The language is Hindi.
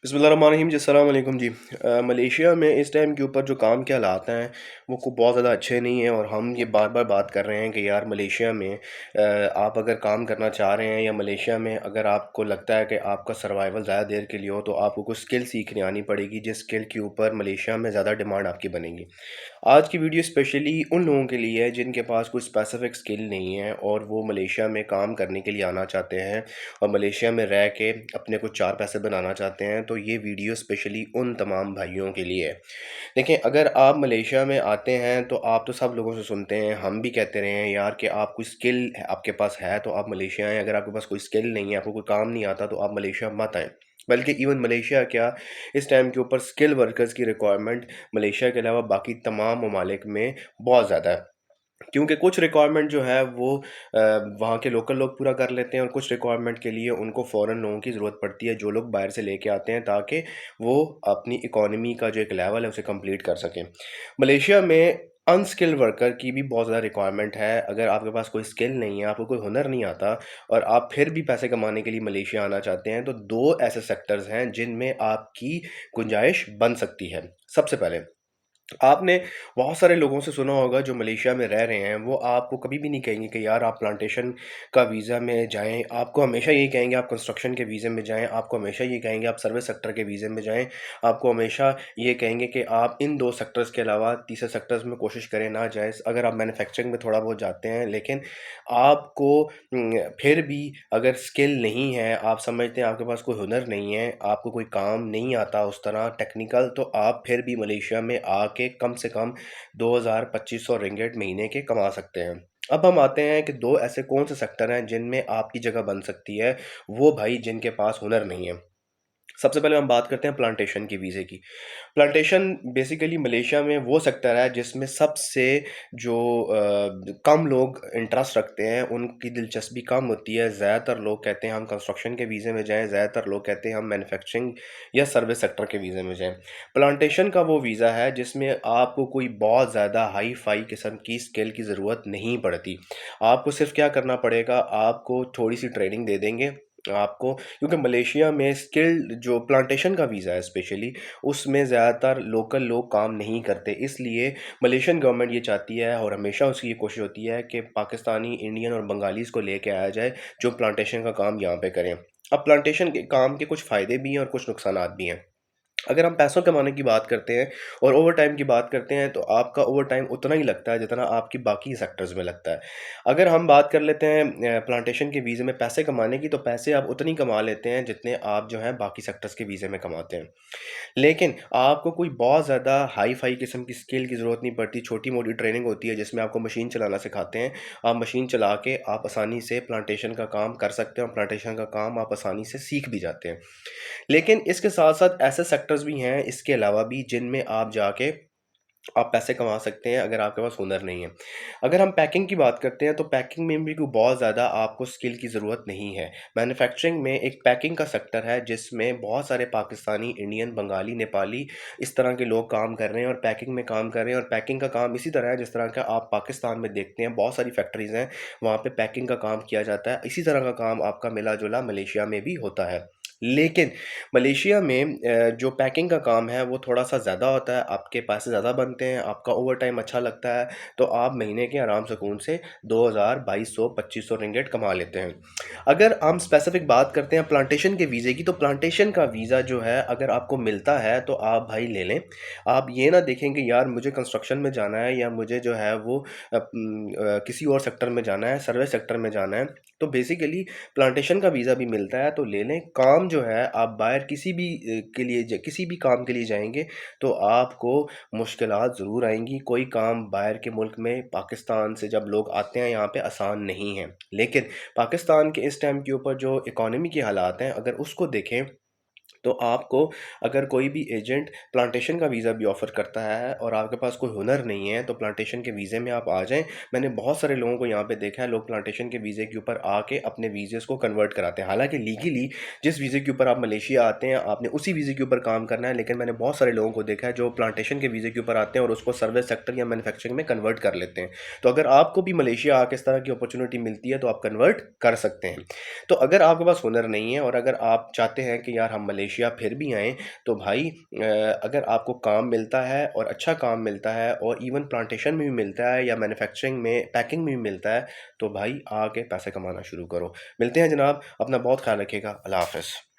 बिस्मिल्लाहिर्रहमानिर्रहीम जी, अस्सलाम वालेकुम जी। मलेशिया में इस टाइम के ऊपर जो काम के हालात हैं वो बहुत ज़्यादा अच्छे नहीं हैं, और हम ये बार बार बात कर रहे हैं कि यार मलेशिया में आप अगर काम करना चाह रहे हैं, या मलेशिया में अगर आपको लगता है कि आपका सर्वाइवल ज़्यादा देर के लिए हो, तो आपको कुछ स्किल सीखने आनी पड़ेगी, जिस स्किल के ऊपर मलेशिया में ज़्यादा डिमांड आपकी बनेगी। आज की वीडियो स्पेशली उन लोगों के लिए है जिनके पास कोई स्पेसिफिक स्किल नहीं है और वो मलेशिया में काम करने के लिए आना चाहते हैं, और मलेशिया में रह के अपने कुछ चार पैसे बनाना चाहते हैं। तो ये वीडियो स्पेशली उन तमाम भाइयों के लिए है। देखिए, अगर आप मलेशिया में आते हैं तो आप तो सब लोगों से सुनते हैं, हम भी कहते रहे हैं यार कि आप कोई स्किल आपके पास है तो आप मलेशिया आएँ, अगर आपके पास कोई स्किल नहीं है, आपको कोई काम नहीं आता, तो आप मलेशिया मत आएँ। बल्कि इवन मलेशिया क्या, इस टाइम के ऊपर स्किल वर्कर्स की रिक्वायरमेंट मलेशिया के अलावा बाकी तमाम ममालिक में बहुत ज़्यादा है। क्योंकि कुछ रिक्वायरमेंट जो है वो वहाँ के लोकल लोग पूरा कर लेते हैं, और कुछ रिक्वायरमेंट के लिए उनको फ़ॉरेन लोगों की ज़रूरत पड़ती है, जो लोग बाहर से लेके आते हैं, ताकि वो अपनी इकॉनमी का जो एक लेवल है उसे कंप्लीट कर सकें। मलेशिया में अनस्किल्ड वर्कर की भी बहुत ज़्यादा रिक्वायरमेंट है। अगर आपके पास कोई स्किल नहीं है, आपको कोई हुनर नहीं आता, और आप फिर भी पैसे कमाने के लिए मलेशिया आना चाहते हैं, तो दो ऐसे सेक्टर्स हैं जिनमें आपकी गुंजाइश बन सकती है। सबसे पहले, आपने बहुत सारे लोगों से सुना होगा जो मलेशिया में रह रहे हैं, वो आपको कभी भी नहीं कहेंगे कि यार आप प्लांटेशन का वीज़ा में जाएँ। आपको हमेशा यही कहेंगे आप कंस्ट्रक्शन के वीज़े में जाएँ, आपको हमेशा ये कहेंगे आप सर्विस सेक्टर के वीज़े में जाएँ, आपको हमेशा ये कहेंगे कि आप इन 2 सेक्टर्स के अलावा तीसरे सेक्टर्स में कोशिश करें ना जाएँ। अगर आप मैन्युफैक्चरिंग में थोड़ा बहुत जाते हैं, लेकिन आपको फिर भी अगर स्किल नहीं है, आप समझते हैं आपके पास कोई हुनर नहीं है, आपको कोई काम नहीं आता उस तरह टेक्निकल, तो आप फिर भी मलेशिया में आके कम से कम 2,000-2,500 रिंगिट महीने के कमा सकते हैं। अब हम आते हैं कि 2 ऐसे कौन से सेक्टर हैं जिनमें आपकी जगह बन सकती है, वो भाई जिनके पास हुनर नहीं है। सबसे पहले हम बात करते हैं प्लांटेशन की वीज़े की। प्लांटेशन बेसिकली मलेशिया में वो सेक्टर है जिसमें सबसे जो कम लोग इंटरेस्ट रखते हैं, उनकी दिलचस्पी कम होती है। ज़्यादातर लोग कहते हैं हम कंस्ट्रक्शन के वीज़े में जाएँ, ज़्यादातर लोग कहते हैं हम मैन्युफैक्चरिंग या सर्विस सेक्टर के वीज़े में जाएँ। प्लांटेशन का वो वीज़ा है जिसमें आपको कोई बहुत ज़्यादा हाई-फ़ाई किस्म की स्किल की ज़रूरत नहीं पड़ती। आपको सिर्फ़ क्या करना पड़ेगा, आपको थोड़ी-सी ट्रेनिंग दे देंगे आपको, क्योंकि मलेशिया में स्किल्ड जो प्लांटेशन का वीज़ा है स्पेशली, उसमें ज़्यादातर लोकल लोग काम नहीं करते। इसलिए मलेशियन गवर्नमेंट ये चाहती है, और हमेशा उसकी ये कोशिश होती है कि पाकिस्तानी, इंडियन और बंगालीज़ को लेके आया जाए, जो प्लांटेशन का काम यहाँ पे करें। अब प्लांटेशन के काम के कुछ फ़ायदे भी हैं और कुछ नुकसानात भी हैं। अगर हम पैसों कमाने की बात करते हैं और ओवरटाइम की बात करते हैं, तो आपका ओवरटाइम उतना ही लगता है जितना आपकी बाकी सेक्टर्स में लगता है। अगर हम बात कर लेते हैं प्लांटेशन के वीज़े में पैसे कमाने की, तो पैसे आप उतनी कमा लेते हैं जितने आप जो है बाकी सेक्टर्स के वीज़े में कमाते हैं। लेकिन आपको कोई बहुत ज़्यादा हाई-फ़ाई किस्म की स्किल की ज़रूरत नहीं पड़ती, छोटी-मोटी ट्रेनिंग होती है जिसमें आपको मशीन चलाना सिखाते हैं। आप मशीन चला के आप आसानी से प्लांटेशन का काम कर सकते हैं, और प्लांटेशन का काम आप आसानी से सीख भी जाते हैं। लेकिन इसके साथ-साथ ऐसे सेक्टर्स भी हैं इसके अलावा भी, जिनमें आप जाके आप पैसे कमा सकते हैं अगर आपके पास हुनर नहीं है। अगर हम पैकिंग की बात करते हैं, तो पैकिंग में भी कोई बहुत ज़्यादा आपको स्किल की ज़रूरत नहीं है। मैन्युफैक्चरिंग में एक पैकिंग का सेक्टर है जिसमें बहुत सारे पाकिस्तानी, इंडियन, बंगाली, नेपाली इस तरह के लोग काम कर रहे हैं और पैकिंग में काम कर रहे हैं, और पैकिंग का काम इसी तरह है जिस तरह का आप पाकिस्तान में देखते हैं, बहुत सारी फैक्ट्रीज़ हैं, वहाँ पे पैकिंग का काम किया जाता है। इसी तरह का काम आपका मिला-जुला मलेशिया में भी होता है। लेकिन मलेशिया में जो पैकिंग का काम है वो थोड़ा-सा ज़्यादा होता है, आपके पैसे ज़्यादा बनते हैं, आपका ओवरटाइम अच्छा लगता है, तो आप महीने के आराम सुकून से 2,000, 2,200, 2,500 रिंगिट कमा लेते हैं। अगर हम स्पेसिफ़िक बात करते हैं प्लांटेशन के वीज़े की, तो प्लांटेशन का वीज़ा जो है अगर आपको मिलता है तो आप भाई ले लें। आप ये ना देखें कि यार मुझे कंस्ट्रक्शन में जाना है, या मुझे जो है वो किसी और सेक्टर में जाना है, सर्विस सेक्टर में जाना है, तो बेसिकली प्लांटेशन का वीज़ा भी मिलता है, तो ले लें। काम जो है आप बाहर किसी भी के लिए किसी भी काम के लिए जाएँगे, तो आपको मुश्किलात ज़रूर आएँगी। कोई काम बाहर के मुल्क में पाकिस्तान से जब लोग आते हैं यहाँ पे आसान नहीं है। लेकिन पाकिस्तान के इस टाइम के ऊपर जो इकॉनमी के हालात हैं, अगर उसको देखें, तो आपको अगर कोई भी एजेंट प्लांटेशन का वीज़ा भी ऑफ़र करता है और आपके पास कोई हुनर नहीं है, तो प्लांटेशन के वीज़े में आप आ जाएँ। मैंने बहुत सारे लोगों को यहाँ पे देखा है, लोग प्लांटेशन के वीज़े के ऊपर आके अपने वीज़ेज़ को कन्वर्ट कराते हैं। हालाँकि लीगली जिस वीज़े के ऊपर आप मलेशिया आते हैं, आपने उसी वीज़े के ऊपर काम करना है, लेकिन मैंने बहुत सारे लोगों को देखा है जो प्लांटेशन के वीज़े के ऊपर आते हैं और उसको सर्विस सेक्टर या मैन्युफैक्चरिंग में कन्वर्ट कर लेते हैं। तो अगर आपको भी मलेशिया आके इस तरह की अपॉर्च्युनिटी मिलती है, तो आप कन्वर्ट कर सकते हैं। तो अगर आपके पास हुनर नहीं है और अगर आप चाहते हैं कि यार हम मलेशिया मलेशिया फिर भी आएँ तो भाई अगर आपको काम मिलता है और अच्छा काम मिलता है और इवन प्लांटेशन में भी मिलता है या मैन्युफैक्चरिंग में, पैकिंग में भी मिलता है, तो भाई आके पैसे कमाना शुरू करो। मिलते हैं जनाब, अपना बहुत ख़्याल रखिएगा। अल्लाह हाफ़िज़।